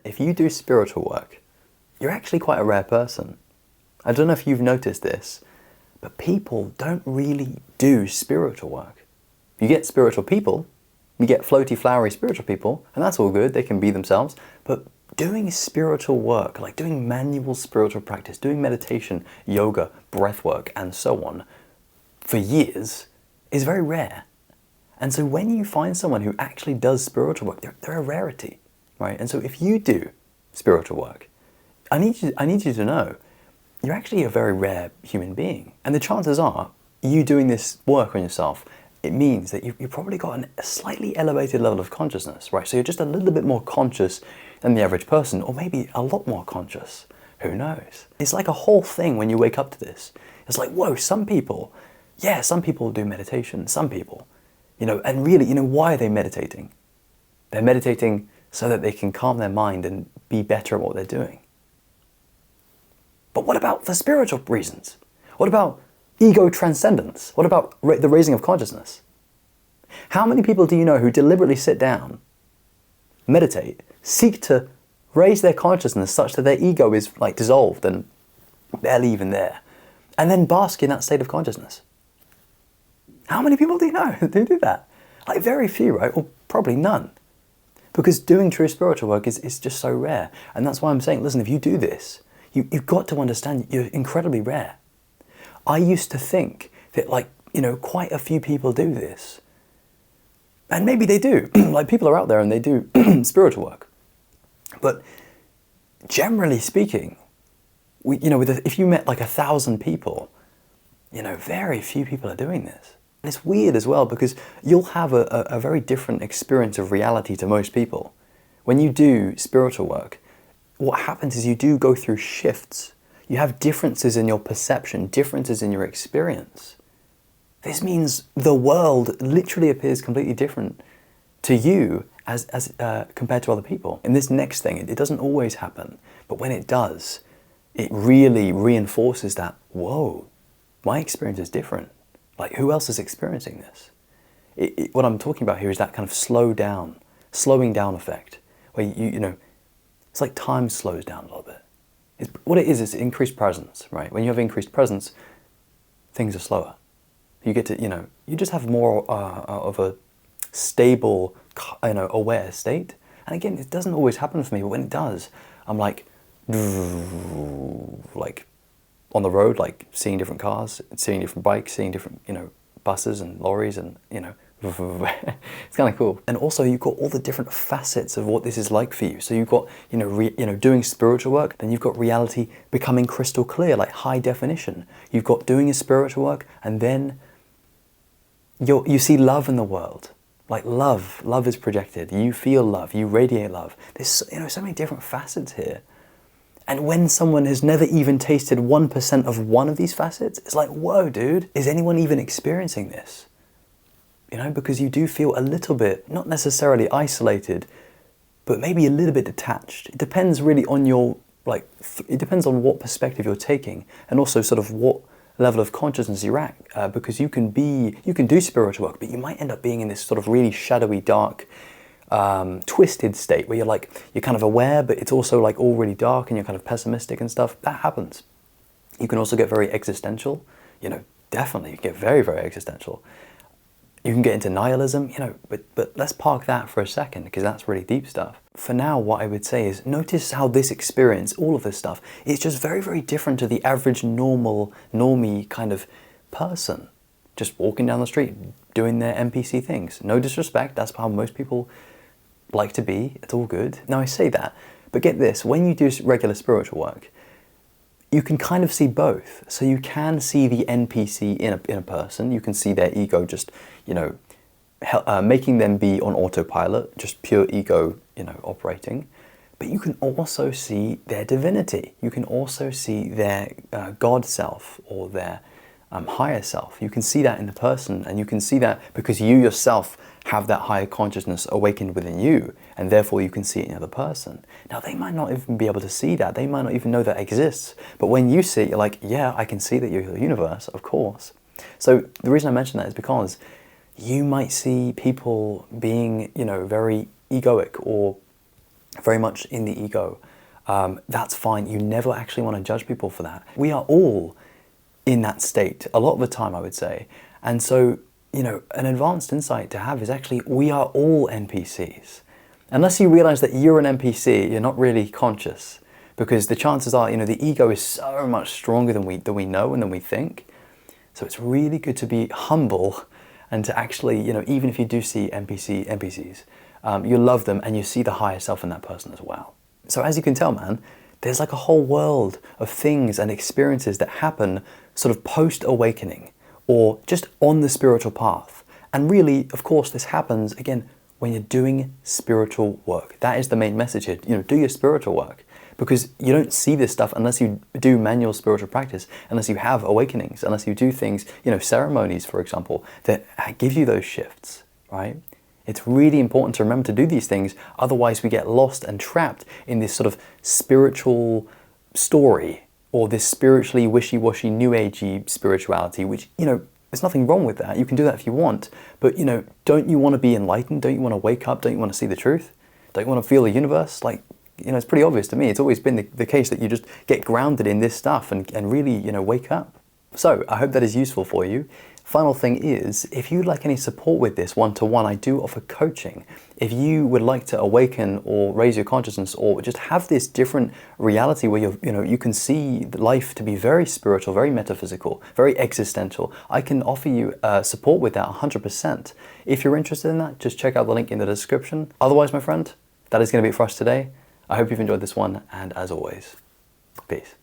if you do spiritual work, you're actually quite a rare person. I don't know if you've noticed this, but people don't really do spiritual work. You get spiritual people, you get floaty, flowery spiritual people, and that's all good, they can be themselves, but doing spiritual work, like doing manual spiritual practice, doing meditation, yoga, breath work, and so on, for years, is very rare. And so when you find someone who actually does spiritual work, they're a rarity, right? And so if you do spiritual work, I need you to know, you're actually a very rare human being. And the chances are, you doing this work on yourself, it means that you've probably got a slightly elevated level of consciousness, right? So you're just a little bit more conscious than the average person, or maybe a lot more conscious. Who knows? It's like a whole thing when you wake up to this. It's like, whoa, some people do meditation, some people, and really, why are they meditating? They're meditating so that they can calm their mind and be better at what they're doing. But what about for spiritual reasons? What about ego transcendence? What about the raising of consciousness? How many people do you know who deliberately sit down, meditate, seek to raise their consciousness such that their ego is like dissolved and barely even there, and then bask in that state of consciousness? How many people do you know who do that? Like very few, right? Or probably none. Because doing true spiritual work is just so rare. And that's why I'm saying, listen, if you do this, you've got to understand you're incredibly rare. I used to think that quite a few people do this. And maybe they do. Like people are out there and they do spiritual work. But generally speaking, if you met like 1,000 people, very few people are doing this. And it's weird as well because you'll have a very different experience of reality to most people. When you do spiritual work, what happens is you do go through shifts. You have differences in your perception, differences in your experience. This means the world literally appears completely different to you as compared to other people. And this next thing, it doesn't always happen, but when it does, it really reinforces that, whoa, my experience is different. Like, who else is experiencing this? What I'm talking about here is that kind of slowing down effect, where it's like time slows down a little bit. What it is increased presence, right? When you have increased presence, things are slower. You get to, you just have more of a stable, aware state. And again, it doesn't always happen for me, but when it does, I'm like on the road, like seeing different cars, seeing different bikes, seeing different, buses and lorries and, it's kind of cool. And also you've got all the different facets of what this is like for you. So you've got, doing spiritual work, then you've got reality becoming crystal clear, like high definition. You've got doing a spiritual work, and then you see love in the world. Like love is projected. You feel love, you radiate love. There's, so many different facets here. And when someone has never even tasted 1% of one of these facets, it's like, whoa, dude, is anyone even experiencing this? Because you do feel a little bit, not necessarily isolated, but maybe a little bit detached. It depends really on it depends on what perspective you're taking, and also sort of what level of consciousness you're at, because you can do spiritual work, but you might end up being in this sort of really shadowy, dark, twisted state where you're kind of aware, but it's also like all really dark and you're kind of pessimistic and stuff. That happens. You can also get very existential, definitely you get very, very existential. You can get into nihilism, but let's park that for a second because that's really deep stuff. For now, what I would say is notice how this experience, all of this stuff, is just very, very different to the average normie kind of person. Just walking down the street, doing their NPC things. No disrespect, that's how most people like to be. It's all good. Now I say that, but get this, when you do regular spiritual work, you can kind of see both. So you can see the NPC in a person. You can see their ego just, making them be on autopilot, just pure ego, operating. But you can also see their divinity. You can also see their God self or their higher self. You can see that in the person, and you can see that because you yourself have that higher consciousness awakened within you, and therefore you can see it in the other person. Now they might not even be able to see that, they might not even know that exists, but when you see it, you're like, yeah, I can see that you're the universe, of course. So the reason I mention that is because you might see people being, very egoic or very much in the ego, that's fine. You never actually want to judge people for that. We are all in that state a lot of the time, I would say. And so, an advanced insight to have is actually we are all NPCs. Unless you realize that you're an NPC, you're not really conscious, because the chances are, the ego is so much stronger than we know and than we think. So it's really good to be humble and to actually, even if you do see NPCs, you love them and you see the higher self in that person as well. So as you can tell, man, there's like a whole world of things and experiences that happen sort of post-awakening or just on the spiritual path. And really, of course, this happens, again, when you're doing spiritual work. That is the main message here. Do your spiritual work, because you don't see this stuff unless you do manual spiritual practice, unless you have awakenings, unless you do things, ceremonies, for example, that give you those shifts, right? It's really important to remember to do these things, otherwise we get lost and trapped in this sort of spiritual story, or this spiritually wishy-washy, new agey spirituality, which, there's nothing wrong with that. You can do that if you want, but, don't you want to be enlightened? Don't you want to wake up? Don't you want to see the truth? Don't you want to feel the universe? It's pretty obvious to me. It's always been the case that you just get grounded in this stuff and really, wake up. So I hope that is useful for you. Final thing is, if you'd like any support with this one-to-one, I do offer coaching. If you would like to awaken or raise your consciousness or just have this different reality where you can see life to be very spiritual, very metaphysical, very existential, I can offer you support with that 100%. If you're interested in that, just check out the link in the description. Otherwise, my friend, that is going to be it for us today. I hope you've enjoyed this one, and as always, peace.